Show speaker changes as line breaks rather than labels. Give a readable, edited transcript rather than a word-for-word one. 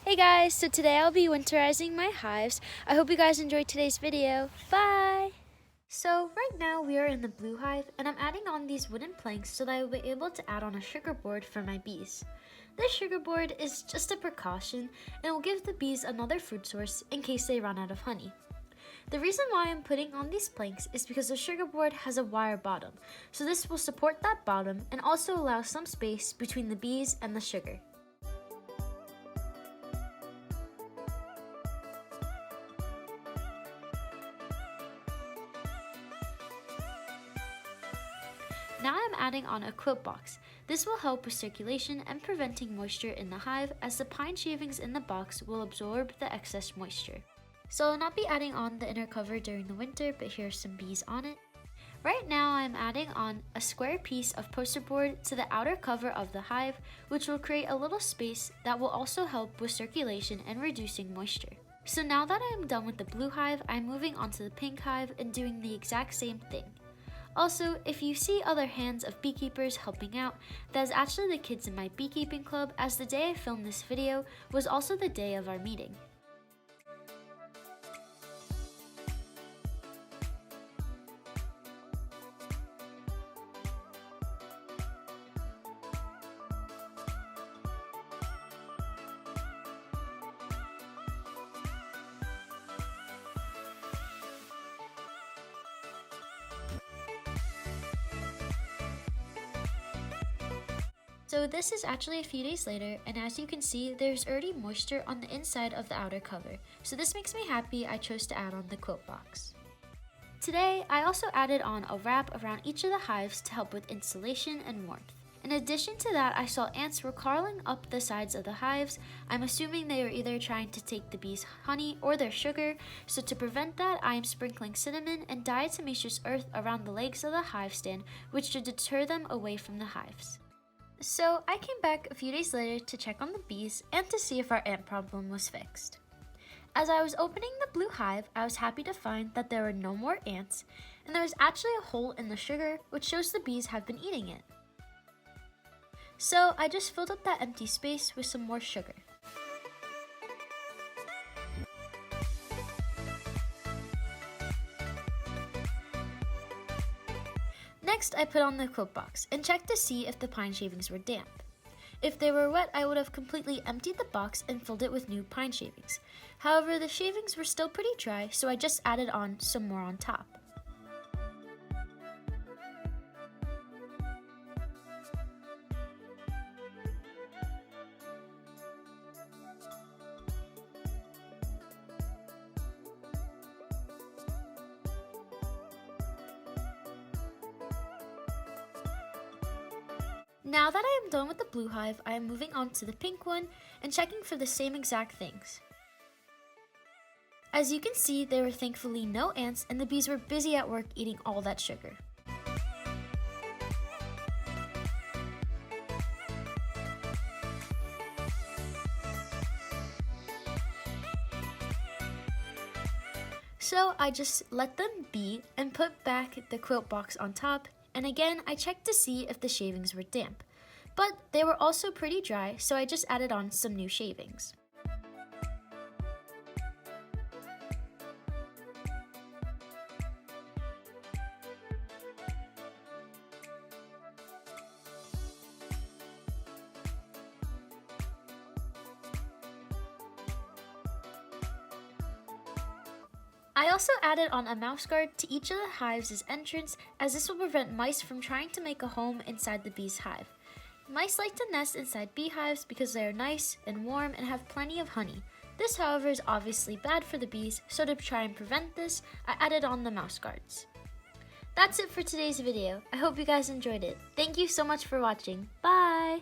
Hey guys, so today I'll be winterizing my hives. I hope you guys enjoyed today's video. Bye! So right now we are in the blue hive and I'm adding on these wooden planks so that I will be able to add on a sugar board for my bees. This sugar board is just a precaution and will give the bees another food source in case they run out of honey. The reason why I'm putting on these planks is because the sugar board has a wire bottom, so this will support that bottom and also allow some space between the bees and the sugar. Now I'm adding on a quilt box. This will help with circulation and preventing moisture in the hive, as the pine shavings in the box will absorb the excess moisture. So I'll not be adding on the inner cover during the winter, but here's some bees on it. Right now I'm adding on a square piece of poster board to the outer cover of the hive, which will create a little space that will also help with circulation and reducing moisture. So now that I am done with the blue hive, I'm moving on to the pink hive and doing the exact same thing. Also, if you see other hands of beekeepers helping out, that is actually the kids in my beekeeping club, as the day I filmed this video was also the day of our meeting. So this is actually a few days later, and as you can see, there's already moisture on the inside of the outer cover. So this makes me happy I chose to add on the quilt box. Today, I also added on a wrap around each of the hives to help with insulation and warmth. In addition to that, I saw ants were crawling up the sides of the hives. I'm assuming they are either trying to take the bees' honey or their sugar, so to prevent that, I am sprinkling cinnamon and diatomaceous earth around the legs of the hive stand, which should deter them away from the hives. So I came back a few days later to check on the bees and to see if our ant problem was fixed. As I was opening the blue hive, I was happy to find that there were no more ants, and there was actually a hole in the sugar, which shows the bees have been eating it. So I just filled up that empty space with some more sugar. Next, I put on the quilt box and checked to see if the pine shavings were damp. If they were wet, I would have completely emptied the box and filled it with new pine shavings. However, the shavings were still pretty dry, so I just added on some more on top. Now that I am done with the blue hive, I am moving on to the pink one and checking for the same exact things. As you can see, there were thankfully no ants and the bees were busy at work eating all that sugar. So I just let them be and put back the quilt box on top, and again I checked to see if the shavings were damp. But they were also pretty dry, so I just added on some new shavings. I also added on a mouse guard to each of the hives' entrance, as this will prevent mice from trying to make a home inside the bee's hive. Mice like to nest inside beehives because they are nice and warm and have plenty of honey. This, however, is obviously bad for the bees, so to try and prevent this, I added on the mouse guards. That's it for today's video. I hope you guys enjoyed it. Thank you so much for watching. Bye!